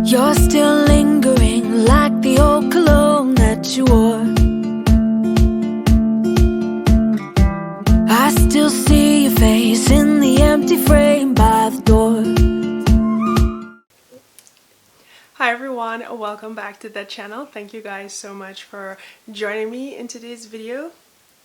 You're still lingering like the old cologne that you wore. I still see your face in the empty frame by the door. Hi everyone, welcome back to the channel. Thank you guys so much for joining me in today's video.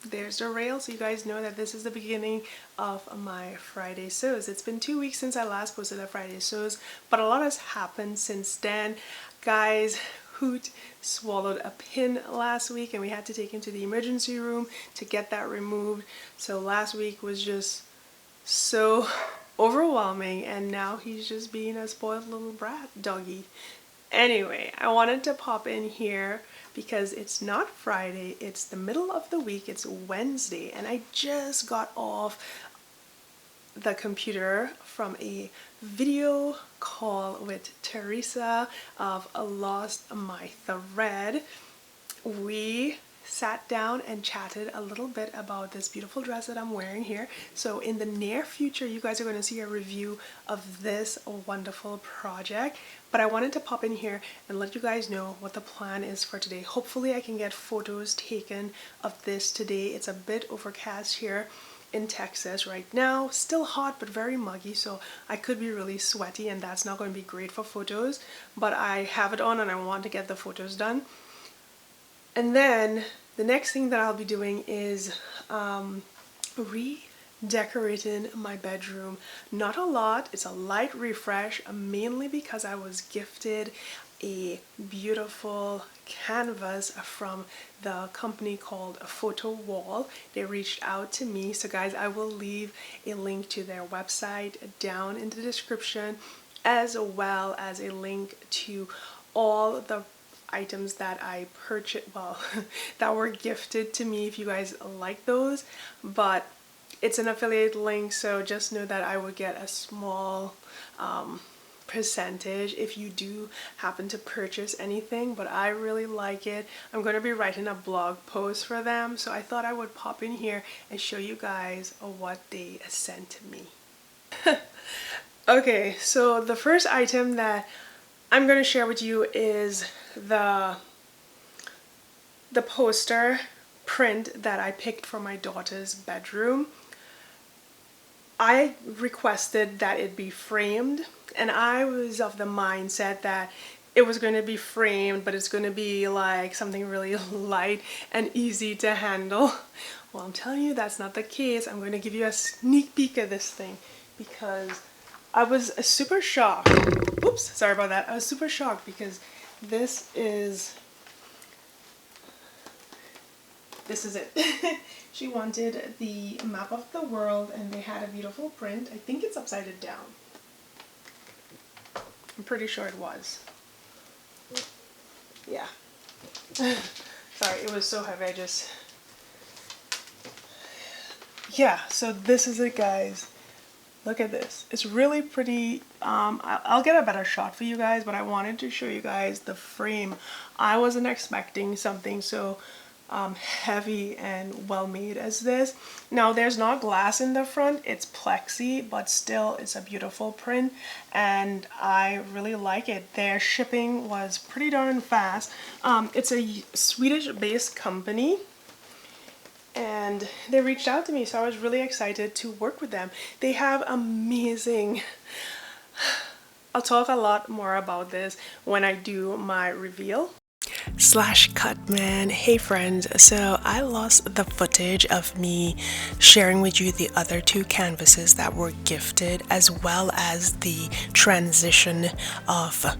There's the rail, so you guys know that this is the beginning of my Friday sews. It's been 2 weeks since I last posted a Friday sews, but a lot has happened since then. Guys, Hoot swallowed a pin last week and we had to take him to the emergency room to get that removed. So last week was just so overwhelming, and now he's just being a spoiled little brat doggy. Anyway, I wanted to pop in here because it's not Friday, it's the middle of the week, it's Wednesday, and I just got off the computer from a video call with Teresa of Lost My Thread. We sat down and chatted a little bit about this beautiful dress that I'm wearing here. So in the near future, you guys are going to see a review of this wonderful project. But I wanted to pop in here and let you guys know what the plan is for today. Hopefully I can get photos taken of this today. It's a bit overcast here in Texas right now. Still hot, but very muggy, so I could be really sweaty and that's not going to be great for photos. But I have it on and I want to get the photos done. And then the next thing that I'll be doing is redecorating my bedroom. Not a lot, it's a light refresh, mainly because I was gifted a beautiful canvas from the company called Photo Wall. They reached out to me, so guys, I will leave a link to their website down in the description, as well as a link to all the items that I purchased, well, that were gifted to me, if you guys like those. But it's an affiliate link, so just know that I would get a small percentage if you do happen to purchase anything. But I really like it. I'm going to be writing a blog post for them, so I thought I would pop in here and show you guys what they sent to me. Okay, so the first item that I'm going to share with you is the poster print that I picked for my daughter's bedroom. I requested that it be framed, and I was of the mindset that it was going to be framed, but it's going to be like something really light and easy to handle. Well, I'm telling you that's not the case. I'm going to give you a sneak peek of this thing because I was super shocked. Oops, sorry about that. I was super shocked because this is it. She wanted the map of the world and they had a beautiful print. I think it's upside down. I'm pretty sure it was. Yeah. Sorry, it was so heavy. Yeah, so this is it, guys. Look at this. It's really pretty. I'll get a better shot for you guys, but I wanted to show you guys the frame. I wasn't expecting something so heavy and well made as this. Now there's not glass in the front, it's plexi, but still it's a beautiful print and I really like it. Their shipping was pretty darn fast. It's a Swedish based company and they reached out to me, so I was really excited to work with them. They have amazing, I'll talk a lot more about this when I do my reveal. /cut man. Hey friends, so I lost the footage of me sharing with you the other two canvases that were gifted, as well as the transition of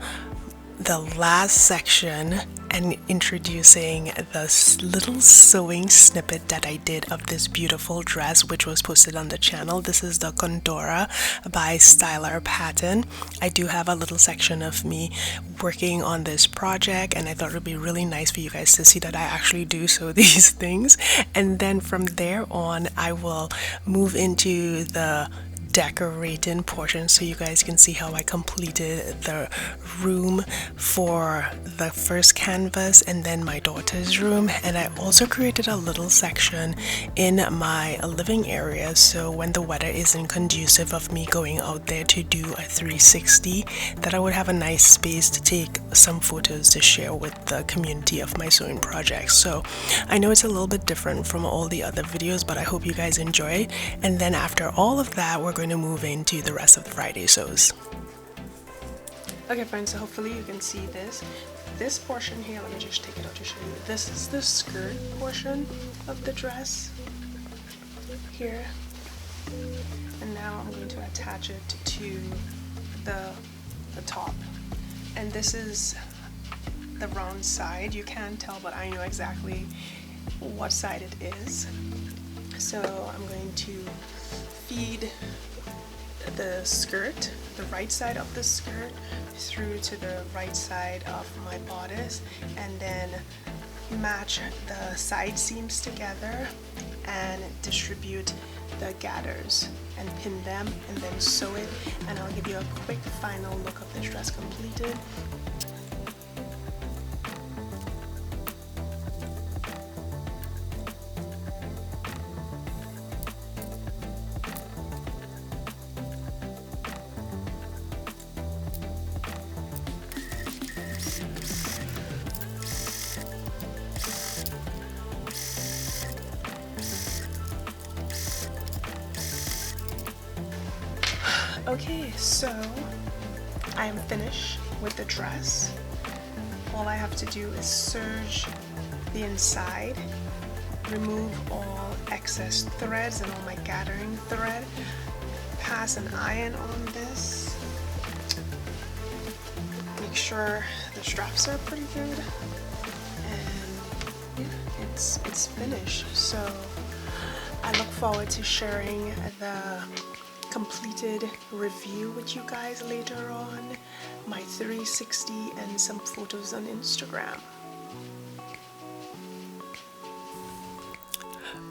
the last section and introducing the little sewing snippet that I did of this beautiful dress, which was posted on the channel. This is the Condora by Styler Patton. I do have a little section of me working on this project, and I thought it would be really nice for you guys to see that I actually do sew these things. And then from there on, I will move into the decorating portion so you guys can see how I completed the room for the first canvas and then my daughter's room. And I also created a little section in my living area, so when the weather isn't conducive of me going out there to do a 360, that I would have a nice space to take some photos to share with the community of my sewing projects. So I know it's a little bit different from all the other videos, but I hope you guys enjoy. And then after all of that, we're going to move into the rest of the Friday sews. Okay friends, so hopefully you can see this portion here. Let me just take it out to show you. This is the skirt portion of the dress here, and now I'm going to attach it to the top. And this is the round side. You can't tell, but I know exactly what side it is. So I'm going to feed the skirt, the right side of the skirt, through to the right side of my bodice, and then match the side seams together and distribute the gathers and pin them and then sew it. And I'll give you a quick final look of this dress completed. Okay, so I am finished with the dress. All I have to do is serge the inside, remove all excess threads and all my gathering thread, pass an iron on this, make sure the straps are pretty good, and yeah, it's finished. So I look forward to sharing the completed review with you guys later on, my 360 and some photos on Instagram.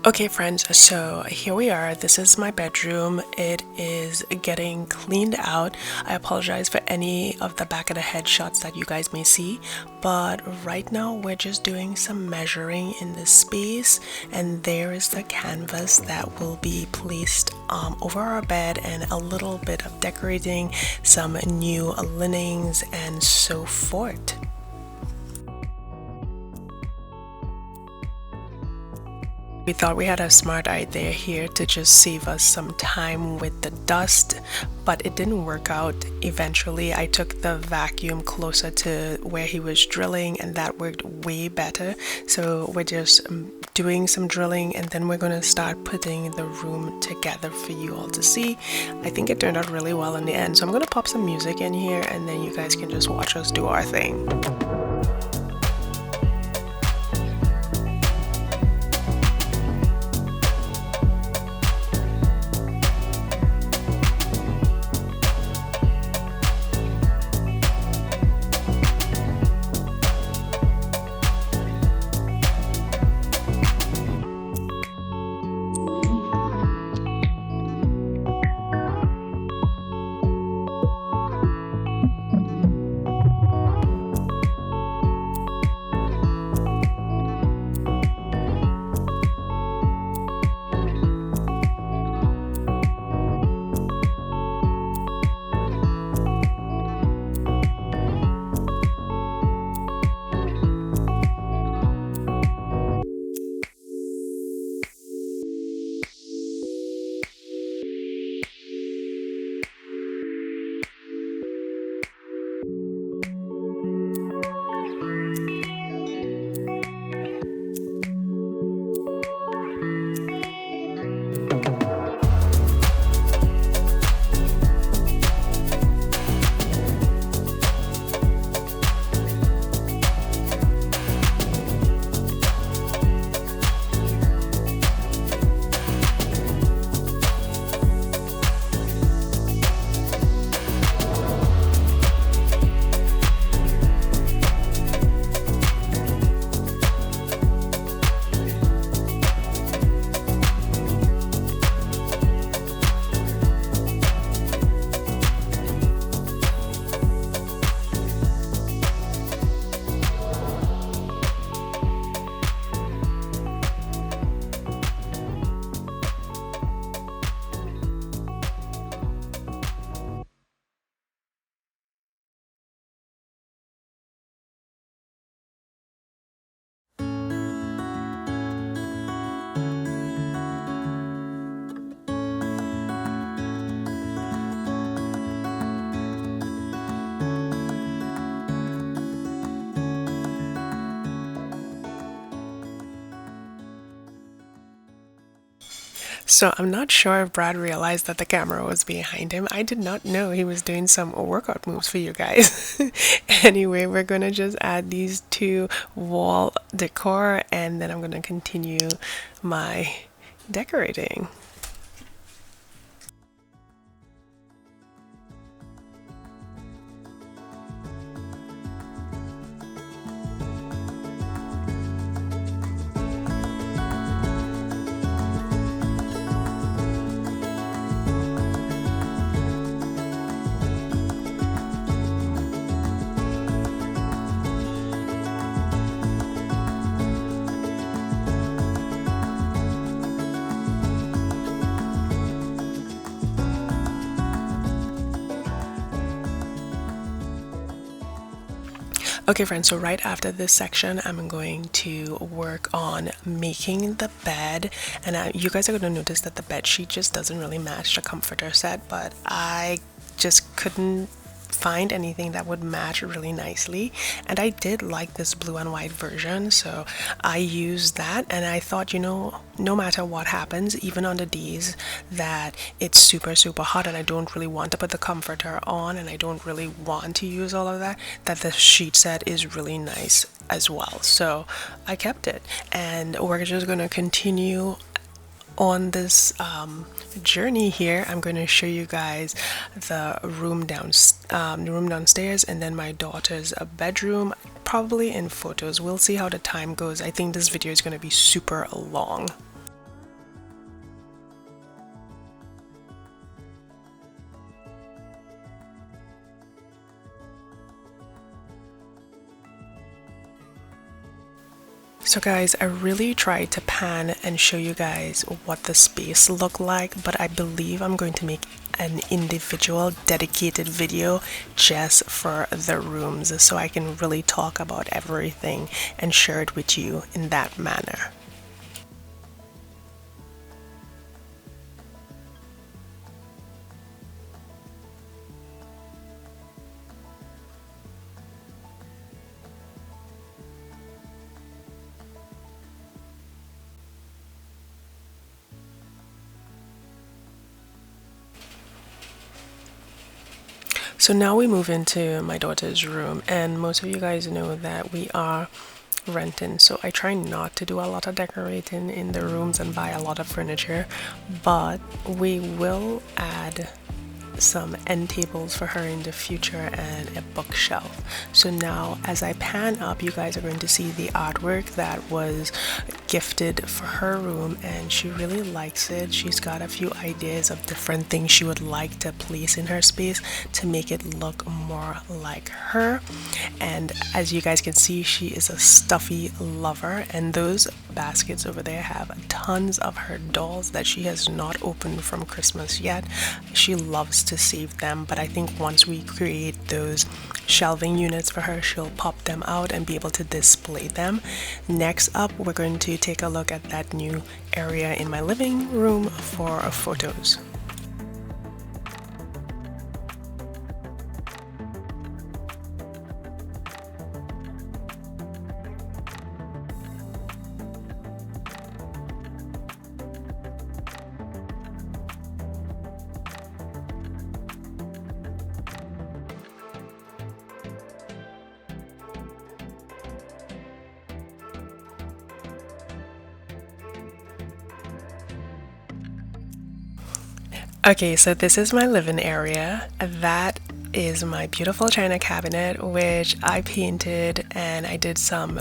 Okay friends, so here we are. This is my bedroom. It is getting cleaned out. I apologize for any of the back of the head shots that you guys may see, but right now we're just doing some measuring in this space, and there is the canvas that will be placed over our bed, and a little bit of decorating, some new linens and so forth. We thought we had a smart idea here to just save us some time with the dust, but it didn't work out. Eventually, I took the vacuum closer to where he was drilling, and that worked way better. So we're just doing some drilling, and then we're going to start putting the room together for you all to see. I think it turned out really well in the end. So I'm going to pop some music in here, and then you guys can just watch us do our thing. So I'm not sure if Brad realized that the camera was behind him. I did not know he was doing some workout moves for you guys. Anyway, we're gonna just add these two wall decor, and then I'm gonna continue my decorating. Okay friends, so right after this section, I'm going to work on making the bed, and you guys are going to notice that the bed sheet just doesn't really match the comforter set, but I just couldn't find anything that would match really nicely, and I did like this blue and white version, so I used that. And I thought, you know, no matter what happens, even on the days that it's super hot and I don't really want to put the comforter on and I don't really want to use all of that, that the sheet set is really nice as well. So I kept it, and we're just going to continue on this journey here. I'm going to show you guys the room downstairs, and then my daughter's bedroom, probably in photos. We'll see how the time goes. I think this video is going to be super long. So guys, I really tried to pan and show you guys what the space looked like, but I believe I'm going to make an individual dedicated video just for the rooms, so I can really talk about everything and share it with you in that manner. So now we move into my daughter's room, and most of you guys know that we are renting, so I try not to do a lot of decorating in the rooms and buy a lot of furniture, but we will add some end tables for her in the future and a bookshelf. So now as I pan up, you guys are going to see the artwork that was gifted for her room, and she really likes it. She's got a few ideas of different things she would like to place in her space to make it look more like her. And as you guys can see, she is a stuffy lover, and those baskets over there have tons of her dolls that she has not opened from Christmas yet. She loves to save them, but I think once we create those shelving units for her, she'll pop them out and be able to display them. Next up, we're going to take a look at that new area in my living room for photos. Okay, so this is my living area. That is my beautiful china cabinet, which I painted, and I did some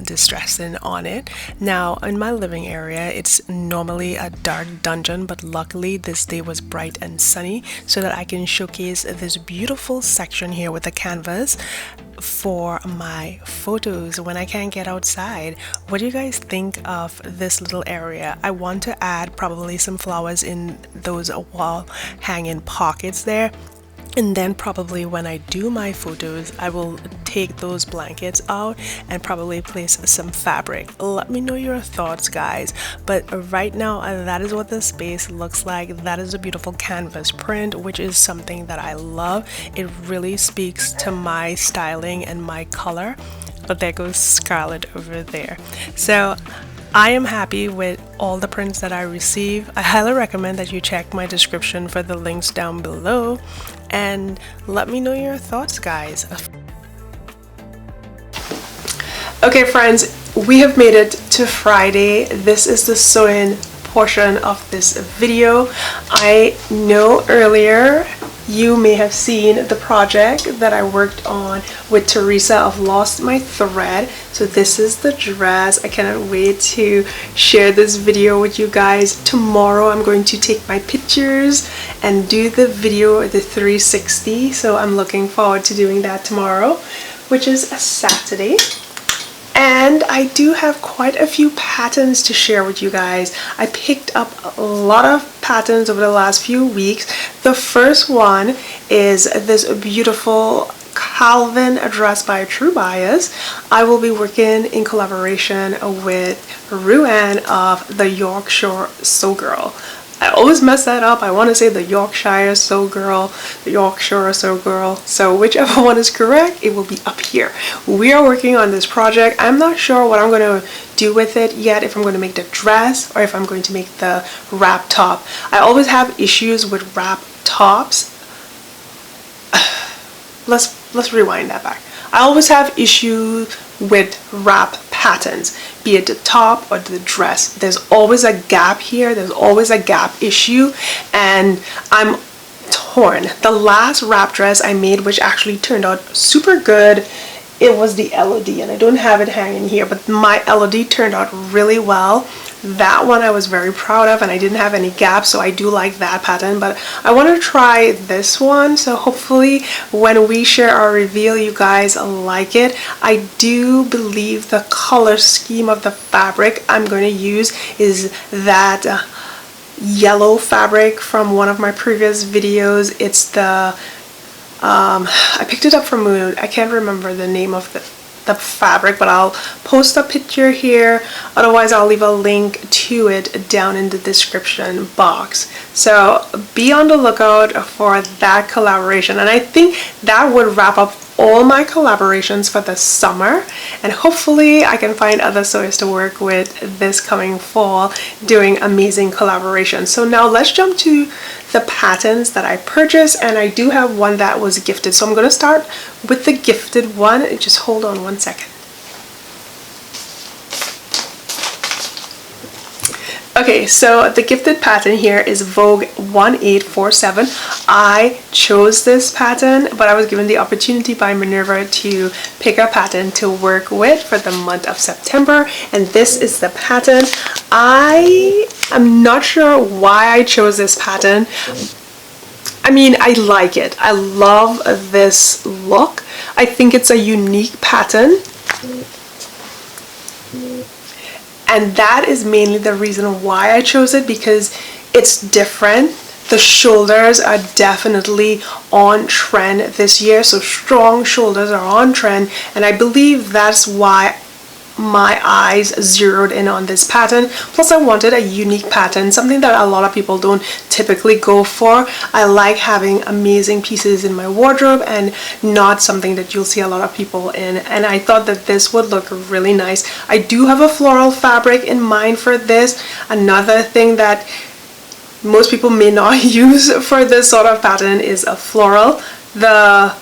distressing on it. Now in my living area, it's normally a dark dungeon, but luckily this day was bright and sunny so that I can showcase this beautiful section here with the canvas for my photos when I can't get outside. What do you guys think of this little area? I want to add probably some flowers in those wall hanging pockets there. And then probably when I do my photos, I will take those blankets out and probably place some fabric. Let me know your thoughts, guys. But right now, that is what the space looks like. That is a beautiful canvas print, which is something that I love. It really speaks to my styling and my color. But there goes Scarlett over there. So I am happy with all the prints that I receive. I highly recommend that you check my description for the links down below and let me know your thoughts, guys. Okay friends, we have made it to Friday. This is the sew-in portion of this video. I know earlier you may have seen the project that I worked on with Teresa of Lost My Thread. So this is the dress. I cannot wait to share this video with you guys. Tomorrow I'm going to take my pictures and do the video at the 360. So I'm looking forward to doing that tomorrow, which is a Saturday. And I do have quite a few patterns to share with you guys. I picked up a lot of patterns over the last few weeks. The first one is this beautiful Calvin dress by True Bias. I will be working in collaboration with Ruan of the Yorkshire Sew Girl. I always mess that up. I want to say the Yorkshire Sew Girl, the Yorkshire Sew Girl. So whichever one is correct, it will be up here. We are working on this project. I'm not sure what I'm going to do with it yet, if I'm going to make the dress or if I'm going to make the wrap top. I always have issues with wrap tops. Let's rewind that back. I always have issues with wrap patterns, be it the top or the dress. There's always a gap here. There's always a gap issue, and I'm torn. The last wrap dress I made, which actually turned out super good, it was the LOD, and I don't have it hanging here, but my LOD turned out really well. That one I was very proud of, and I didn't have any gaps, so I do like that pattern. But I want to try this one, so hopefully when we share our reveal you guys like it. I do believe the color scheme of the fabric I'm going to use is that yellow fabric from one of my previous videos. It's the I picked it up from Mood. I can't remember the name of the fabric, but I'll post a picture here. Otherwise I'll leave a link to it down in the description box. So be on the lookout for that collaboration, and I think that would wrap up all my collaborations for the summer, and hopefully I can find other sewists to work with this coming fall doing amazing collaborations. So now let's jump to the patterns that I purchased, and I do have one that was gifted, so I'm going to start with the gifted one. Just hold on one second. Okay, so the gifted pattern here is Vogue 1847. I chose this pattern, but I was given the opportunity by Minerva to pick a pattern to work with for the month of September, and this is the pattern. I am not sure why I chose this pattern. I mean, I like it. I love this look. I think it's a unique pattern. And that is mainly the reason why I chose it, because it's different. The shoulders are definitely on trend this year, so strong shoulders are on trend, and I believe that's why my eyes zeroed in on this pattern. Plus I wanted a unique pattern, something that a lot of people don't typically go for. I like having amazing pieces in my wardrobe and not something that you'll see a lot of people in, and I thought that this would look really nice. I do have a floral fabric in mind for this. Another thing that most people may not use for this sort of pattern is a floral. The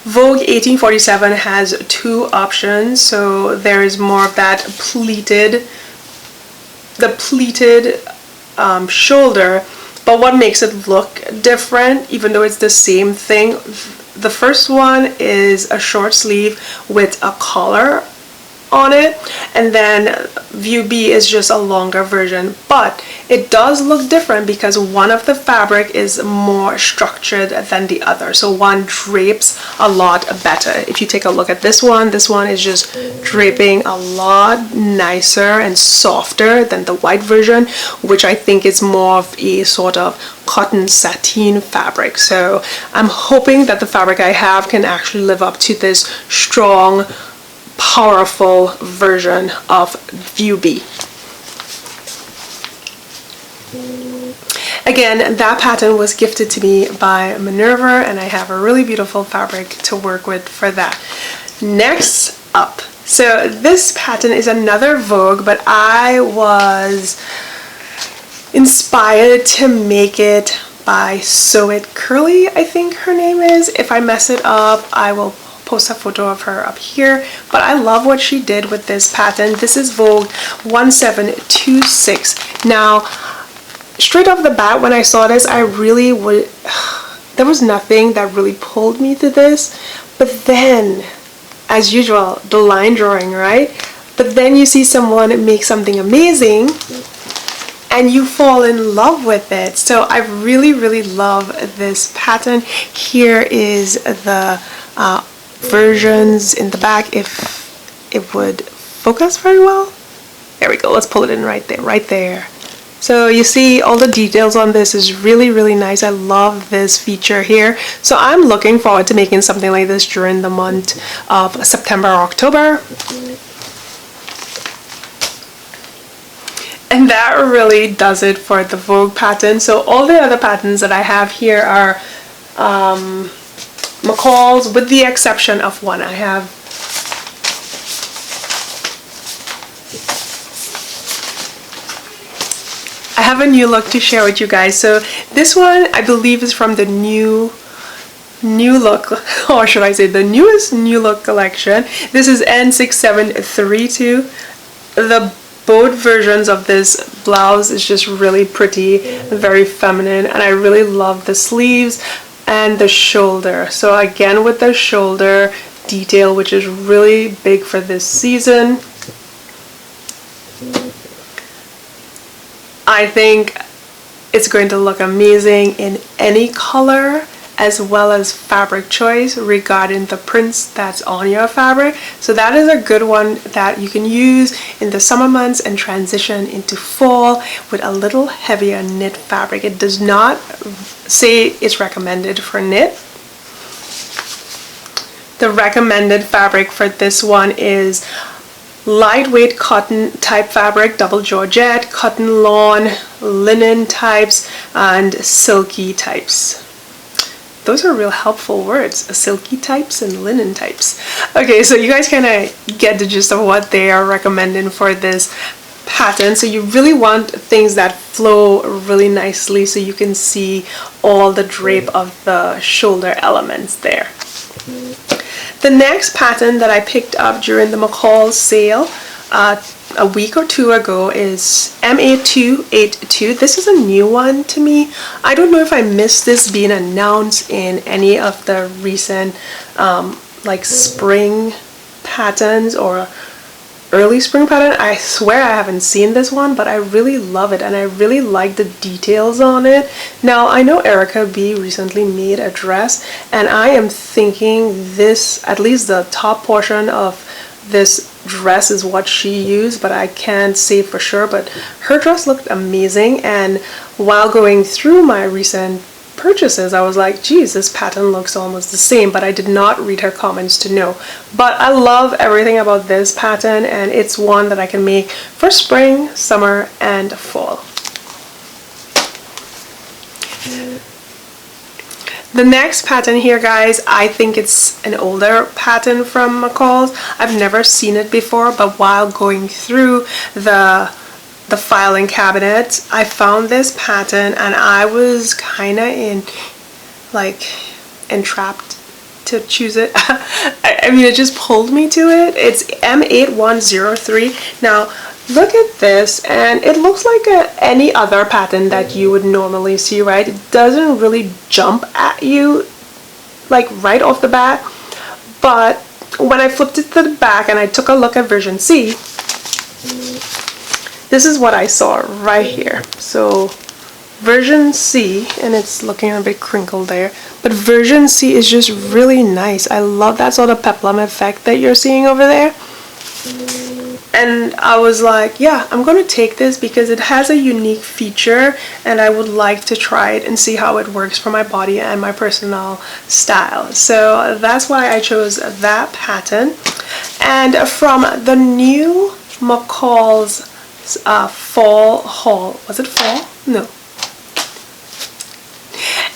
Vogue 1847 has two options, so there is more of that pleated, shoulder, but what makes it look different, even though it's the same thing, the first one is a short sleeve with a collar on it, and then view B is just a longer version, but it does look different because one of the fabric is more structured than the other, so one drapes a lot better. If you take a look at this one is just draping a lot nicer and softer than the white version, which I think is more of a sort of cotton sateen fabric. So I'm hoping that the fabric I have can actually live up to this strong, powerful version of View B. Again, that pattern was gifted to me by Minerva, and I have a really beautiful fabric to work with for that. Next up, So this pattern is another Vogue, but I was inspired to make it by Sew It Curly, I think her name is. If I mess it up, I will post a photo of her up here, but I love what she did with this pattern. This is Vogue 1726. Now, straight off the bat, when I saw this, I really would, there was nothing that really pulled me to this, but then, as usual, the line drawing, right? But then you see someone make something amazing and you fall in love with it. So I really love this pattern. Here is the versions in the back, if it would focus very well. There we go. Let's pull it in right there. So you see all the details on this is really nice. I love this feature here. So I'm looking forward to making something like this during the month of September or October. And that really does it for the Vogue pattern. So all the other patterns that I have here are McCall's, with the exception of one. I have a new look to share with you guys. So this one I believe is from the new look, or should I say the newest new look collection. This is N6732. Both versions of this blouse is just really pretty, very feminine, and I really love the sleeves and the shoulder. So again, with the shoulder detail, which is really big for this season, I think it's going to look amazing in any color as well as fabric choice regarding the prints that's on your fabric. So that is a good one that you can use in the summer months and transition into fall with a little heavier knit fabric. It does not say it's recommended for knit. The recommended fabric for this one is lightweight cotton type fabric, double georgette, cotton lawn, linen types, and silky types. Those are real helpful words, silky types and linen types. Okay, so you guys kind of get the gist of what they are recommending for this pattern. So you really want things that flow really nicely so you can see all the drape of the shoulder elements there. The next pattern that I picked up during the McCall sale a week or two ago is MA282. This is a new one to me. I don't know if I missed this being announced in any of the recent like spring patterns or early spring pattern. I swear I haven't seen this one, but I really love it and I really like the details on it. Now I know Erica B recently made a dress and I am thinking this, at least the top portion of this dress is what she used, but I can't say for sure. But her dress looked amazing, and while going through my recent purchases I was like, geez, this pattern looks almost the same, but I did not read her comments to know. But I love everything about this pattern, and it's one that I can make for spring, summer, and fall. The next pattern here, guys, I think it's an older pattern from McCall's. I've never seen it before, but while going through the filing cabinet, I found this pattern and I was kind of entrapped to choose it. I mean, it just pulled me to it. It's M8103. Now, look at this, and it looks like any other pattern that you would normally see, right? It doesn't really jump at you like right off the bat, but when I flipped it to the back and I took a look at version C, this is what I saw right here. So version C, and it's looking a bit crinkled there, but version C is just really nice. I love that sort of peplum effect that you're seeing over there. And I was like, yeah, I'm going to take this because it has a unique feature and I would like to try it and see how it works for my body and my personal style. So that's why I chose that pattern. And from the new McCall's fall haul, was it fall? No.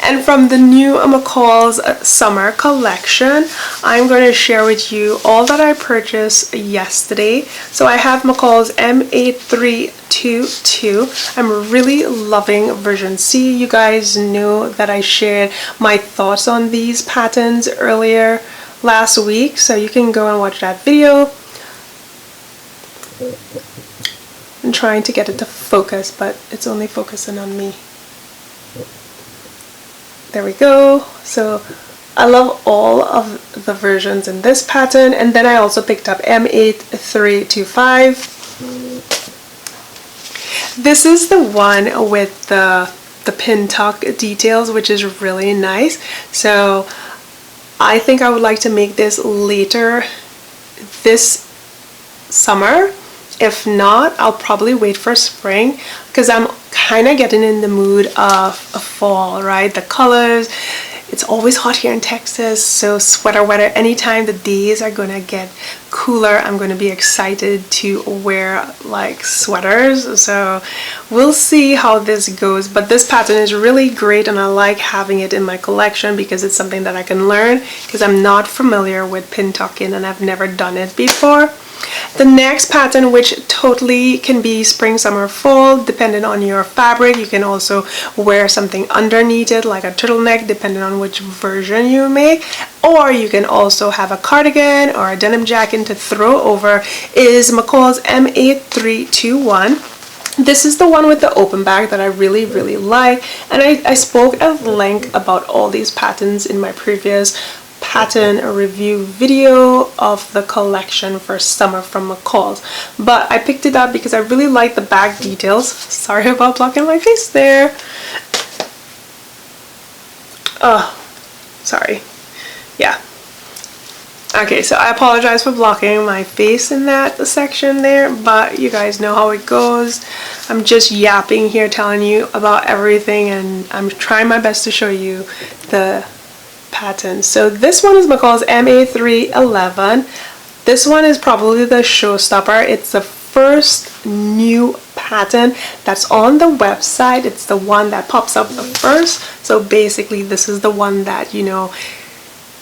And from the new McCall's summer collection, I'm going to share with you all that I purchased yesterday. So I have McCall's M8322. I'm really loving version C. You guys know that I shared my thoughts on these patterns earlier last week, so you can go and watch that video. I'm trying to get it to focus, but it's only focusing on me. There we go. So I love all of the versions in this pattern. And then I also picked up M8325. This is the one with the pin tuck details, which is really nice. So I think I would like to make this later this summer. If not, I'll probably wait for spring, because I'm kind of getting in the mood of a fall, right? The colors, it's always hot here in Texas, so sweater weather. Anytime the days are gonna get cooler, I'm gonna be excited to wear like sweaters. So we'll see how this goes, but this pattern is really great and I like having it in my collection because it's something that I can learn, because I'm not familiar with pin tucking and I've never done it before. The next pattern, which totally can be spring, summer, fall, depending on your fabric. You can also wear something underneath it, like a turtleneck, depending on which version you make. Or you can also have a cardigan or a denim jacket to throw over, is McCall's M8321. This is the one with the open back that I really like. And I spoke at length about all these patterns in my previous pattern review video of the collection for summer from McCall's, but I picked it up because I really like the back details. Sorry about blocking my face there. Oh, sorry. Yeah. Okay, so I apologize for blocking my face in that section there, but you guys know how it goes. I'm just yapping here, telling you about everything, and I'm trying my best to show you the pattern. So this one is McCall's MA311. This one is probably the showstopper. It's the first new pattern that's on the website. It's the one that pops up the first. So basically this is the one that, you know,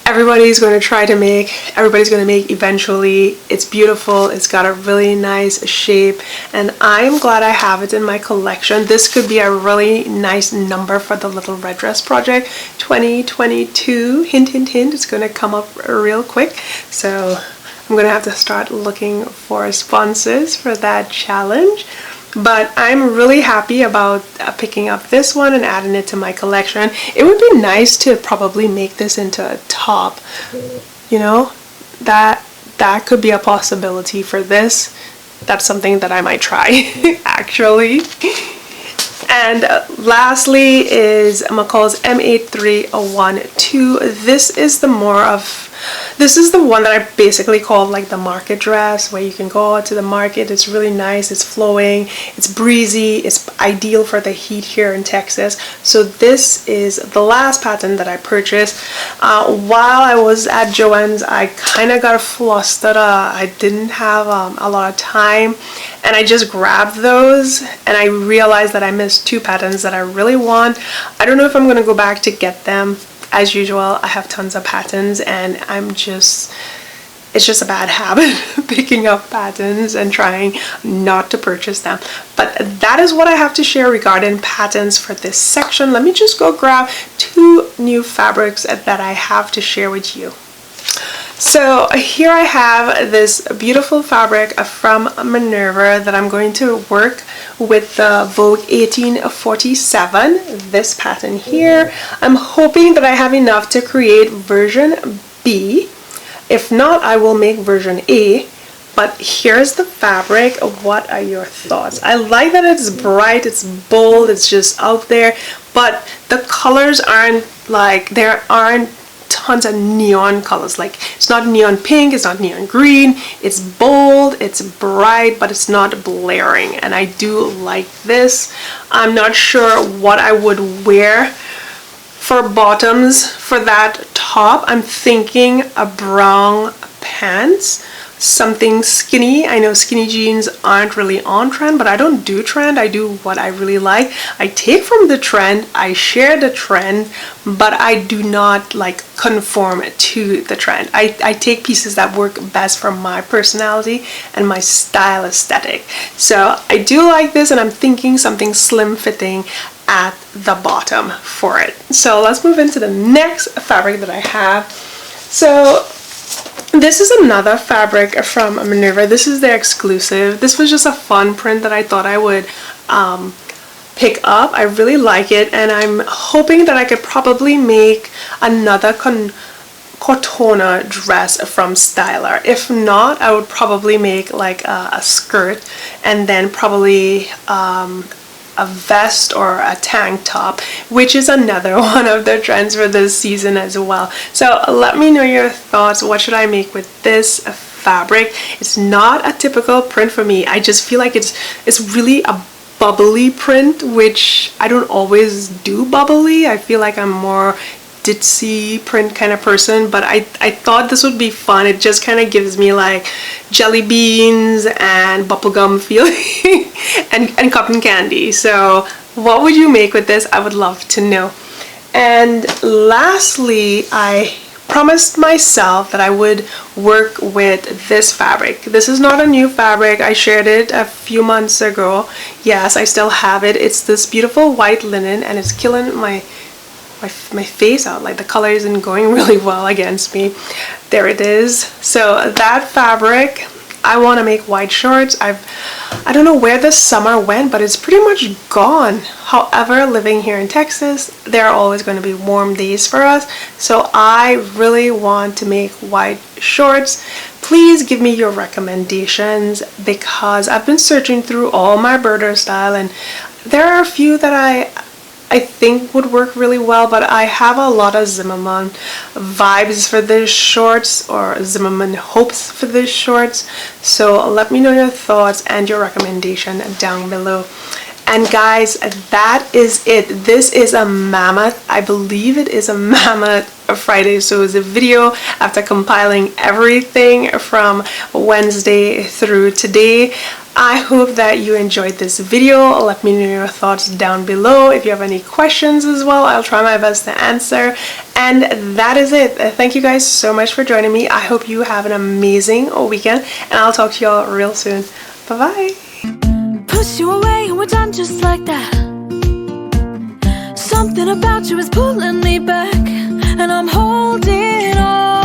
everybody's going to try to make, everybody's going to make eventually. It's beautiful, it's got a really nice shape, and I'm glad I have it in my collection. This could be a really nice number for the little red dress project 2022. Hint hint hint, it's going to come up real quick, so I'm going to have to start looking for sponsors for that challenge. But I'm really happy about picking up this one and adding it to my collection. It would be nice to probably make this into a top, you know, that could be a possibility for this. That's something that I might try actually. And lastly is McCall's M8312. This is the one that I basically call like the market dress, where you can go out to the market. It's really nice, it's flowing, it's breezy, it's ideal for the heat here in Texas. So this is the last pattern that I purchased. While I was at Joann's, I kind of got flustered. I didn't have a lot of time, and I just grabbed those, and I realized that I missed two patterns that I really want. I don't know if I'm going to go back to get them. As usual, I have tons of patterns, and it's just a bad habit picking up patterns and trying not to purchase them. But that is what I have to share regarding patterns for this section. Let me just go grab two new fabrics that I have to share with you. So here I have this beautiful fabric from Minerva that I'm going to work with the Vogue 1847, this pattern here. I'm hoping that I have enough to create version B. If not, I will make version A. But here's the fabric. What are your thoughts? I like that it's bright, it's bold, it's just out there, but the colors aren't like, there aren't tons of neon colors. Like, it's not neon pink, it's not neon green, it's bold, it's bright, but it's not blaring, and I do like this. I'm not sure what I would wear for bottoms for that top. I'm thinking a brown pants, something skinny. I know skinny jeans aren't really on trend, but I don't do trend. I do what I really like. I take from the trend, I share the trend, but I do not like conform to the trend. I take pieces that work best for my personality and my style aesthetic. So I do like this, and I'm thinking something slim fitting at the bottom for it. So let's move into the next fabric that I have. So this is another fabric from Minerva. This is their exclusive. This was just a fun print that I thought I would pick up. I really like it, and I'm hoping that I could probably make another Cortona dress from Styler. If not, I would probably make like a skirt, and then probably a vest or a tank top, which is another one of the trends for this season as well. So let me know your thoughts. What should I make with this fabric? It's not a typical print for me. I just feel like it's really a bubbly print, which I don't always do bubbly. I feel like I'm more ditzy print kind of person, but I thought this would be fun. It just kind of gives me like jelly beans and bubblegum feeling and cotton candy. So what would you make with this? I would love to know. And lastly, I promised myself that I would work with this fabric. This is not a new fabric. I shared it a few months ago. Yes, I still have it. It's this beautiful white linen, and it's killing my face out. Like the color isn't going really well against me. There it is. So that fabric, I want to make white shorts. I don't know where this summer went, but it's pretty much gone. However, living here in Texas, there are always going to be warm days for us. So I really want to make white shorts. Please give me your recommendations, because I've been searching through all my birder style, and there are a few that I think would work really well, but I have a lot of Zimmermann vibes for these shorts, or Zimmermann hopes for these shorts. So let me know your thoughts and your recommendation down below. And guys, that is it. This is a mammoth, I believe it is a mammoth Friday. So it's a video after compiling everything from Wednesday through today. I hope that you enjoyed this video. Let me know your thoughts down below. If you have any questions as well, I'll try my best to answer. And that is it. Thank you guys so much for joining me. I hope you have an amazing weekend, and I'll talk to y'all real soon. Bye bye. Push you away and we're done just like that. Something about you is pulling me back, and I'm holding on.